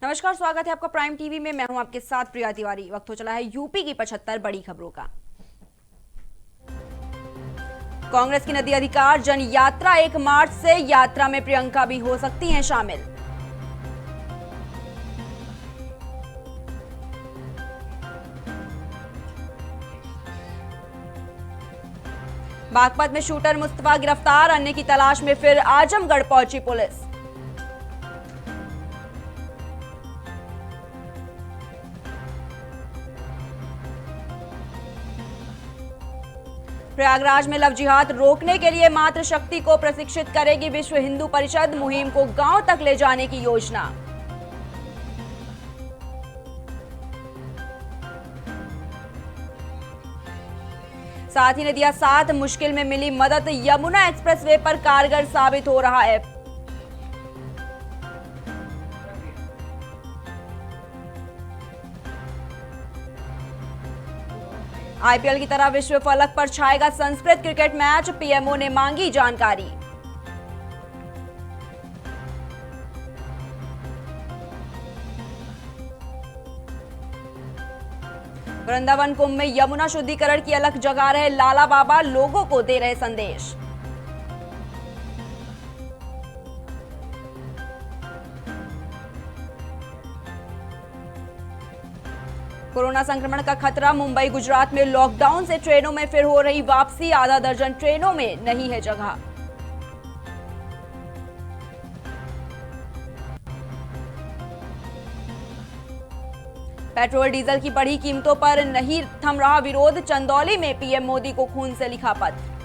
नमस्कार, स्वागत है आपका प्राइम टीवी में। मैं हूं आपके साथ प्रिया तिवारी। वक्त हो चला है यूपी की 75 बड़ी खबरों का। कांग्रेस की नदी अधिकार जन यात्रा 1 मार्च से, यात्रा में प्रियंका भी हो सकती हैं शामिल। बागपत में शूटर मुस्तफा गिरफ्तार, अन्य की तलाश में फिर आजमगढ़ पहुंची पुलिस। प्रयागराज में लव जिहाद रोकने के लिए मातृ शक्ति को प्रशिक्षित करेगी विश्व हिंदू परिषद, मुहिम को गांव तक ले जाने की योजना। साथ ही नदियां साथ, मुश्किल में मिली मदद, यमुना एक्सप्रेसवे पर कारगर साबित हो रहा ऐप। आईपीएल की तरह विश्व फलक पर छाएगा संस्कृत क्रिकेट मैच, पीएमओ ने मांगी जानकारी। वृंदावन कुंभ में यमुना शुद्धिकरण की अलख जगा रहे लाला बाबा, लोगों को दे रहे संदेश। कोरोना संक्रमण का खतरा, मुंबई गुजरात में लॉकडाउन से ट्रेनों में फिर हो रही वापसी, आधा दर्जन ट्रेनों में नहीं है जगह। पेट्रोल डीजल की बढ़ी कीमतों पर नहीं थम रहा विरोध, चंदौली में पीएम मोदी को खून से लिखा पत्र।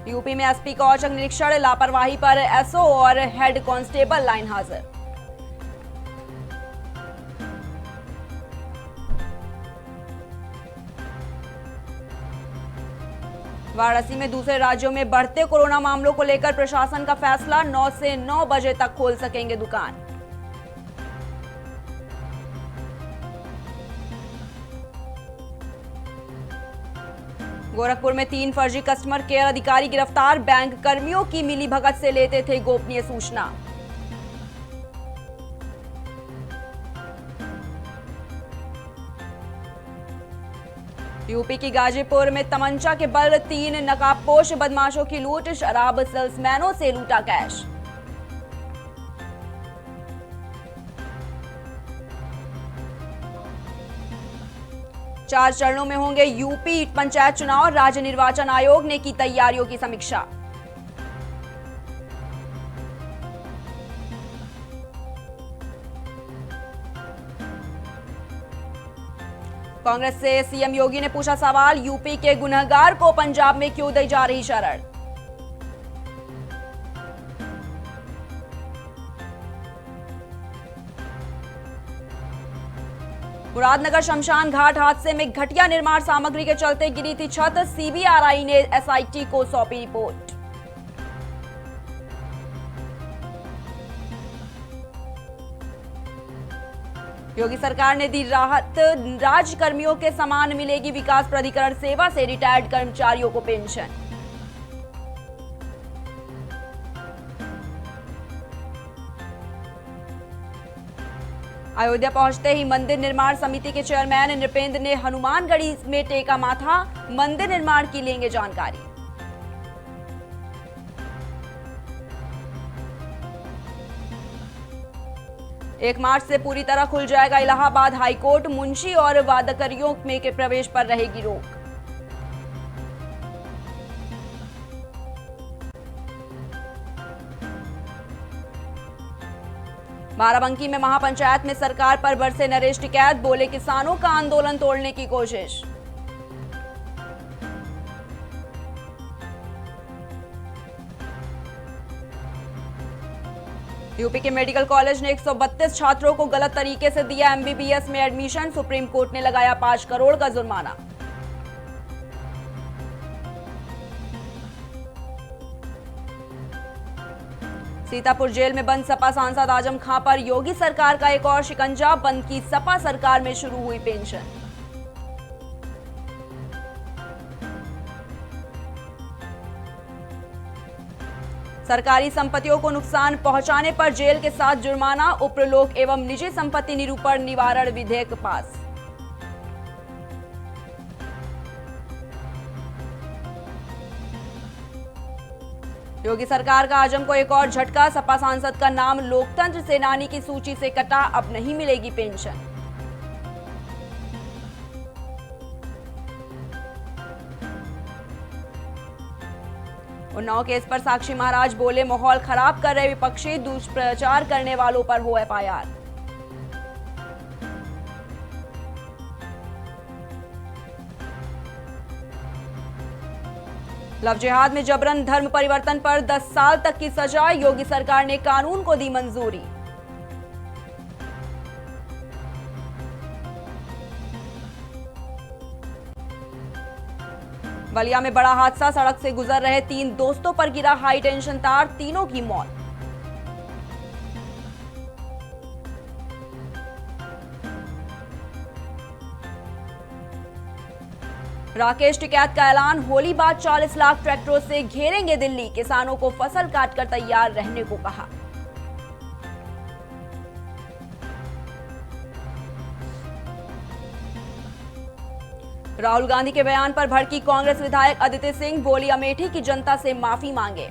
यूपी में एसपी का औचक निरीक्षण, लापरवाही पर एसओ और हेड कांस्टेबल लाइन हाजिर। वाराणसी में दूसरे राज्यों में बढ़ते कोरोना मामलों को लेकर प्रशासन का फैसला, 9 से 9 बजे तक खोल सकेंगे दुकान। गोरखपुर में 3 फर्जी कस्टमर केयर अधिकारी गिरफ्तार, बैंक कर्मियों की मिलीभगत से लेते थे गोपनीय सूचना। यूपी की गाजीपुर में तमंचा के बल 3 नकाबपोश बदमाशों की लूट, शराब सेल्समैनों से लूटा कैश। चार चरणों में होंगे यूपी पंचायत चुनाव, राज्य निर्वाचन आयोग ने की तैयारियों की समीक्षा। कांग्रेस से सीएम योगी ने पूछा सवाल, यूपी के गुनहगार को पंजाब में क्यों दी जा रही शरण। मुरादनगर शमशान घाट हादसे में घटिया निर्माण सामग्री के चलते गिरी थी छत, सीबीआरआई ने एसआईटी को सौंपी रिपोर्ट। योगी सरकार ने दी राहत, राज्य कर्मियों के समान मिलेगी विकास प्राधिकरण सेवा से रिटायर्ड कर्मचारियों को पेंशन। अयोध्या पहुंचते ही मंदिर निर्माण समिति के चेयरमैन नृपेंद्र ने हनुमानगढ़ी में टेका माथा, मंदिर निर्माण की लेंगे जानकारी। एक मार्च से पूरी तरह खुल जाएगा इलाहाबाद हाईकोर्ट, मुंशी और वादकरियों में के प्रवेश पर रहेगी रोक। बाराबंकी में महापंचायत में सरकार पर बरसे नरेश टिकैत, बोले किसानों का आंदोलन तोड़ने की कोशिश। यूपी के मेडिकल कॉलेज ने 132 छात्रों को गलत तरीके से दिया एमबीबीएस में एडमिशन, सुप्रीम कोर्ट ने लगाया 5 करोड़ का जुर्माना। सीतापुर जेल में बंद सपा सांसद आजम खां पर योगी सरकार का एक और शिकंजा, बंद की सपा सरकार में शुरू हुई पेंशन। सरकारी संपत्तियों को नुकसान पहुंचाने पर जेल के साथ जुर्माना, उपलोक एवं निजी संपत्ति निरूपण निवारण विधेयक पास। योगी सरकार का आजम को एक और झटका, सपा सांसद का नाम लोकतंत्र सेनानी की सूची से कटा, अब नहीं मिलेगी पेंशन। उन्नाव केस पर साक्षी महाराज बोले, माहौल खराब कर रहे विपक्षी, दुष्प्रचार करने वालों पर हो एफआईआर। लव जिहाद में जबरन धर्म परिवर्तन पर 10 साल तक की सजा, योगी सरकार ने कानून को दी मंजूरी। बलिया में बड़ा हादसा, सड़क से गुजर रहे 3 दोस्तों पर गिरा हाई टेंशन तार, तीनों की मौत। राकेश टिकैत का ऐलान, होली बाद 40 लाख ट्रैक्टरों से घेरेंगे दिल्ली, किसानों को फसल काटकर तैयार रहने को कहा। राहुल गांधी के बयान पर भड़की कांग्रेस विधायक अदिति सिंह, बोली अमेठी की जनता से माफी मांगे।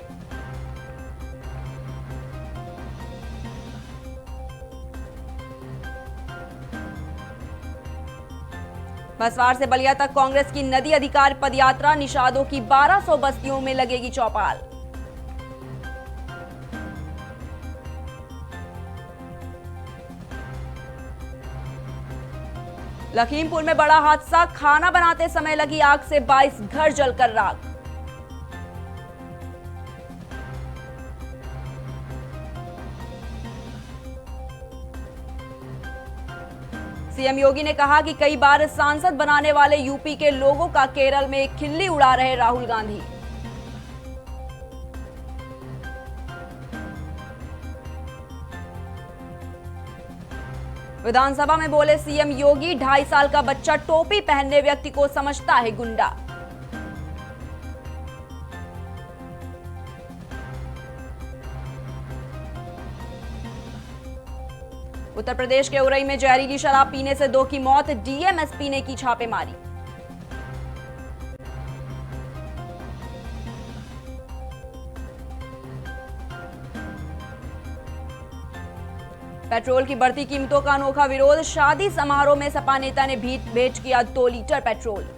बसवार से बलिया तक कांग्रेस की नदी अधिकार पदयात्रा, निषादों की 1200 बस्तियों में लगेगी चौपाल। लखीमपुर में बड़ा हादसा, खाना बनाते समय लगी आग से 22 घर जलकर राख। सीएम योगी ने कहा कि कई बार सांसद बनाने वाले यूपी के लोगों का केरल में खिल्ली उड़ा रहे राहुल गांधी। विधानसभा में बोले सीएम योगी, 2.5 साल का बच्चा टोपी पहनने व्यक्ति को समझता है गुंडा। उत्तर प्रदेश के उरई में जहरीली शराब पीने से 2 की मौत, डीएमएसपी ने की छापेमारी। पेट्रोल की बढ़ती कीमतों का अनोखा विरोध, शादी समारोह में सपा नेता ने भेंट किया 2 लीटर पेट्रोल।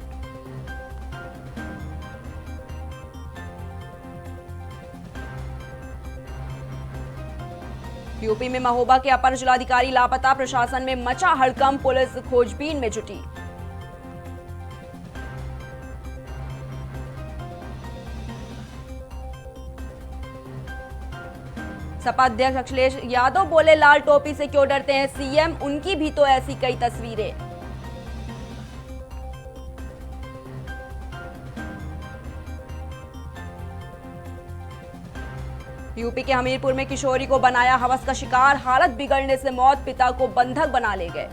यूपी में महोबा के अपर जिलाधिकारी लापता, प्रशासन में मचा हड़कंप, पुलिस खोजबीन में जुटी। सपा अध्यक्ष अखिलेश यादव बोले, लाल टोपी से क्यों डरते हैं सीएम, उनकी भी तो ऐसी कई तस्वीरें। यूपी के हमीरपुर में किशोरी को बनाया हवस का शिकार, हालत बिगड़ने से मौत, पिता को बंधक बना ले गए।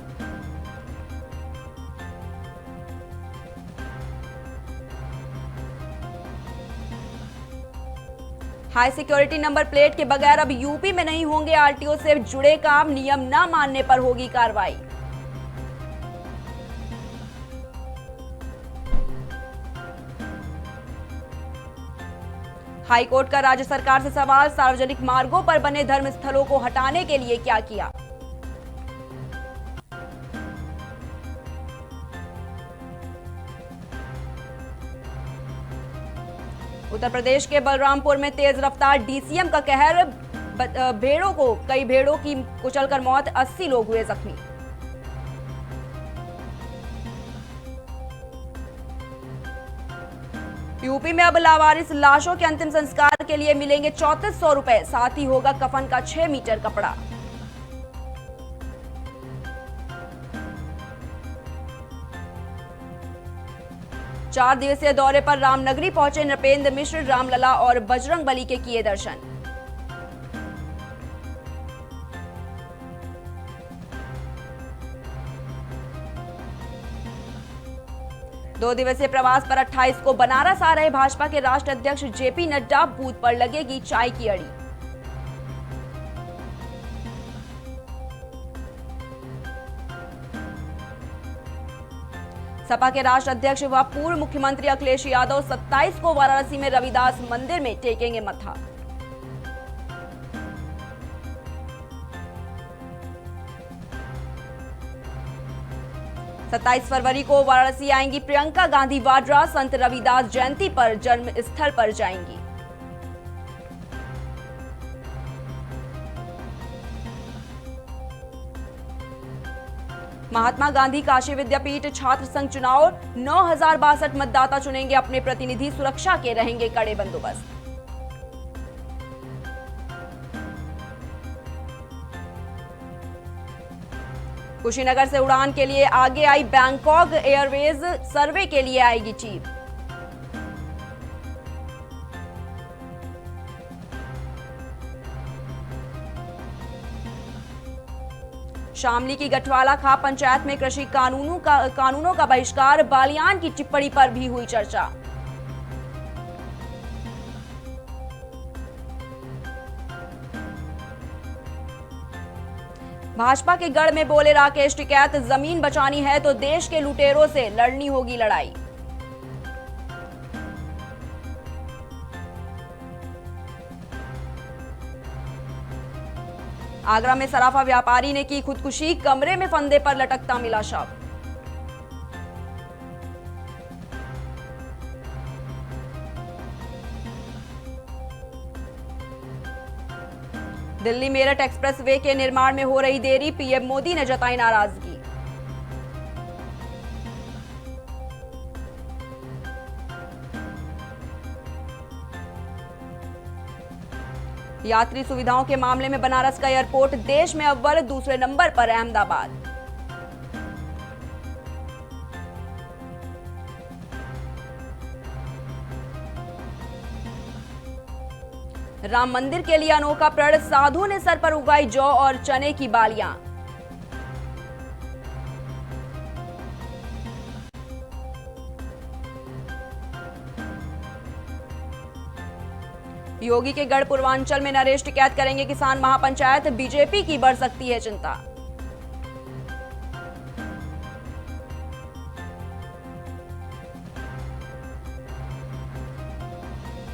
हाई सिक्योरिटी नंबर प्लेट के बगैर अब यूपी में नहीं होंगे आरटीओ से जुड़े काम, नियम न मानने पर होगी कार्रवाई। हाईकोर्ट का राज्य सरकार से सवाल, सार्वजनिक मार्गों पर बने धर्मस्थलों को हटाने के लिए क्या किया। उत्तर प्रदेश के बलरामपुर में तेज रफ्तार डीसीएम का कहर, कई भेड़ों की कुचलकर मौत, 80 लोग हुए जख्मी। यूपी में अब लावारिस लाशों के अंतिम संस्कार के लिए मिलेंगे 3400 रुपए, साथ ही होगा कफन का 6 मीटर कपड़ा। चार दिवसीय दौरे पर रामनगरी पहुंचे नृपेंद्र मिश्र, रामलला और बजरंग बली के किए दर्शन। 2 दिवसीय प्रवास पर 28 को बनारस आ रहे भाजपा के राष्ट्रीय अध्यक्ष जेपी नड्डा, बूथ पर लगेगी चाय की अड़ी। सपा के राष्ट्रीय अध्यक्ष व पूर्व मुख्यमंत्री अखिलेश यादव 27 को वाराणसी में रविदास मंदिर में टेकेंगे मत्था। सत्ताईस फरवरी को वाराणसी आएंगी प्रियंका गांधी वाड्रा, संत रविदास जयंती पर जन्म स्थल पर जाएंगी। महात्मा गांधी काशी विद्यापीठ छात्र संघ चुनाव, 9062 मतदाता चुनेंगे अपने प्रतिनिधि, सुरक्षा के रहेंगे कड़े बंदोबस्त। कुशीनगर से उड़ान के लिए आगे आई बैंकॉक एयरवेज, सर्वे के लिए आएगी टीम। शामली की गठवाला खा पंचायत में कृषि कानूनों का बहिष्कार, बालियान की टिप्पणी पर भी हुई चर्चा। भाजपा के गढ़ में बोले राकेश टिकैत, जमीन बचानी है तो देश के लुटेरों से लड़नी होगी लड़ाई। आगरा में सराफा व्यापारी ने की खुदकुशी, कमरे में फंदे पर लटकता मिला शव। दिल्ली मेरठ एक्सप्रेसवे के निर्माण में हो रही देरी, पीएम मोदी ने जताई नाराजगी। यात्री सुविधाओं के मामले में बनारस का एयरपोर्ट देश में अव्वल, दूसरे नंबर पर अहमदाबाद। राम मंदिर के लिए अनोखा प्रण, साधु ने सर पर उगाई जौ और चने की बालियां। योगी के गढ़ पूर्वांचल में नरेश टिकैत करेंगे किसान महापंचायत, बीजेपी की बढ़ सकती है चिंता।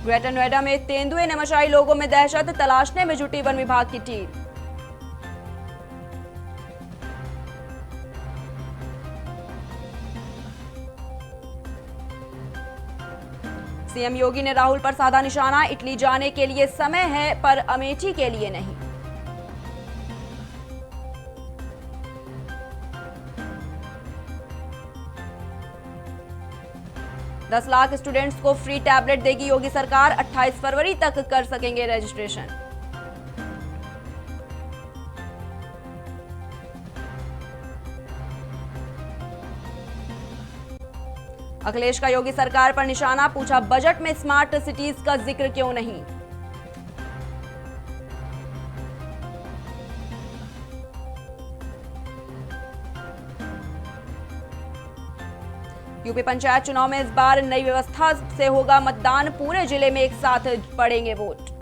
ग्रेटर नोएडा में तेंदुए ने मचाई लोगों में दहशत, तलाशने में जुटी वन विभाग की टीम। सीएम योगी ने राहुल पर साधा निशाना, इटली जाने के लिए समय है पर अमेठी के लिए नहीं। दस लाख स्टूडेंट्स को फ्री टैबलेट देगी योगी सरकार, 28 फरवरी तक कर सकेंगे रजिस्ट्रेशन। अखिलेश का योगी सरकार पर निशाना, पूछा बजट में स्मार्ट सिटीज का जिक्र क्यों नहीं। यूपी पंचायत चुनाव में इस बार नई व्यवस्था से होगा मतदान, पूरे जिले में एक साथ पड़ेंगे वोट।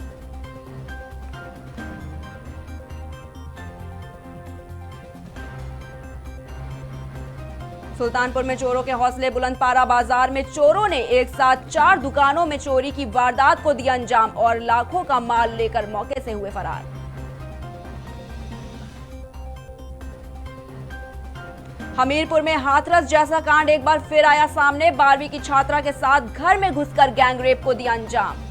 सुल्तानपुर में चोरों के हौसले बुलंद, पारा बाजार में चोरों ने एक साथ 4 दुकानों में चोरी की वारदात को दिया अंजाम और लाखों का माल लेकर मौके से हुए फरार। हमीरपुर में हाथरस जैसा कांड एक बार फिर आया सामने, 12वीं की छात्रा के साथ घर में घुसकर गैंगरेप को दिया अंजाम।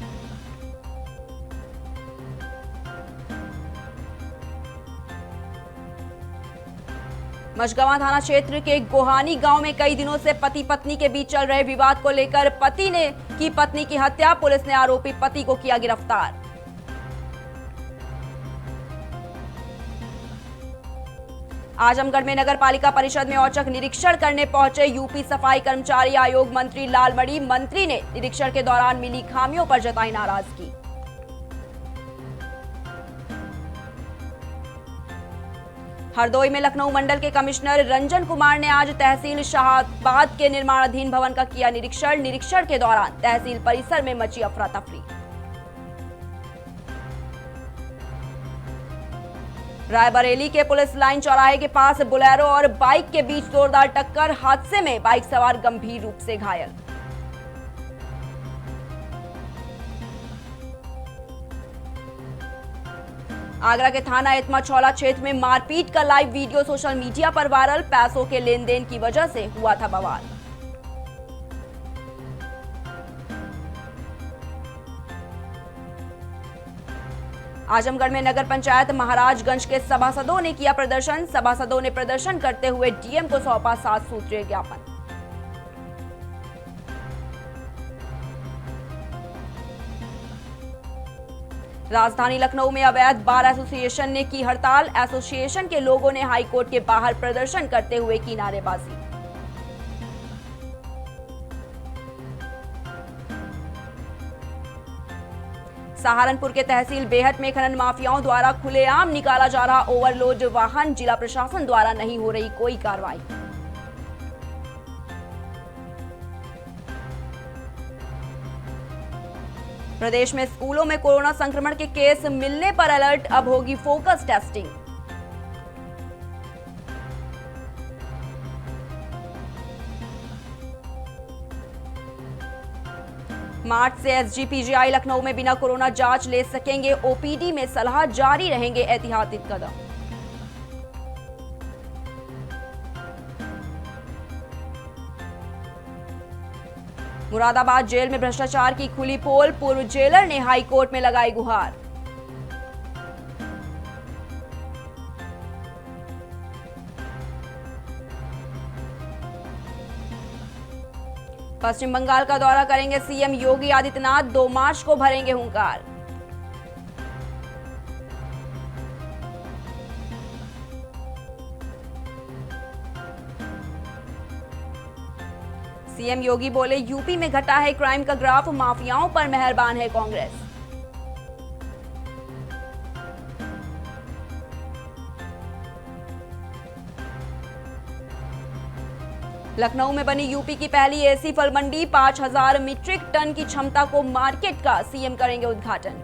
मझगवां थाना क्षेत्र के गोहानी गांव में कई दिनों से पति पत्नी के बीच चल रहे विवाद को लेकर पति ने की पत्नी की हत्या, पुलिस ने आरोपी पति को किया गिरफ्तार। आजमगढ़ में नगर पालिका परिषद में औचक निरीक्षण करने पहुंचे यूपी सफाई कर्मचारी आयोग मंत्री लालमणि, मंत्री ने निरीक्षण के दौरान मिली खामियों पर जताई नाराजगी। हरदोई में लखनऊ मंडल के कमिश्नर रंजन कुमार ने आज तहसील शाहाबाद के निर्माणाधीन भवन का किया निरीक्षण के दौरान तहसील परिसर में मची अफरा तफरी। रायबरेली के पुलिस लाइन चौराहे के पास बोलेरो और बाइक के बीच जोरदार टक्कर, हादसे में बाइक सवार गंभीर रूप से घायल। आगरा के थाना एतमा चौला क्षेत्र में मारपीट का लाइव वीडियो सोशल मीडिया पर वायरल, पैसों के लेन देन की वजह से हुआ था बवाल। आजमगढ़ में नगर पंचायत महाराजगंज के सभासदों ने किया प्रदर्शन। सभासदों ने प्रदर्शन करते हुए डीएम को सौंपा 7 सूत्रीय ज्ञापन। राजधानी लखनऊ में अवैध बार एसोसिएशन ने की हड़ताल। एसोसिएशन के लोगों ने हाईकोर्ट के बाहर प्रदर्शन करते हुए की नारेबाजी। सहारनपुर के तहसील बेहट में खनन माफियाओं द्वारा खुलेआम निकाला जा रहा ओवरलोड वाहन, जिला प्रशासन द्वारा नहीं हो रही कोई कार्रवाई। प्रदेश में स्कूलों में कोरोना संक्रमण के केस मिलने पर अलर्ट, अब होगी फोकस टेस्टिंग। मार्च से एसजीपीजीआई लखनऊ में बिना कोरोना जांच ले सकेंगे ओपीडी में सलाह, जारी रहेंगे एहतियाती कदम। मुरादाबाद जेल में भ्रष्टाचार की खुली पोल, पूर्व जेलर ने हाईकोर्ट में लगाई गुहार। पश्चिम बंगाल का दौरा करेंगे सीएम योगी आदित्यनाथ, 2 मार्च को भरेंगे हुंकार। सीएम योगी बोले, यूपी में घटा है क्राइम का ग्राफ, माफियाओं पर मेहरबान है कांग्रेस। लखनऊ में बनी यूपी की पहली एसी फल मंडी, 5000 मीट्रिक टन की क्षमता को मार्केट का सीएम करेंगे उद्घाटन।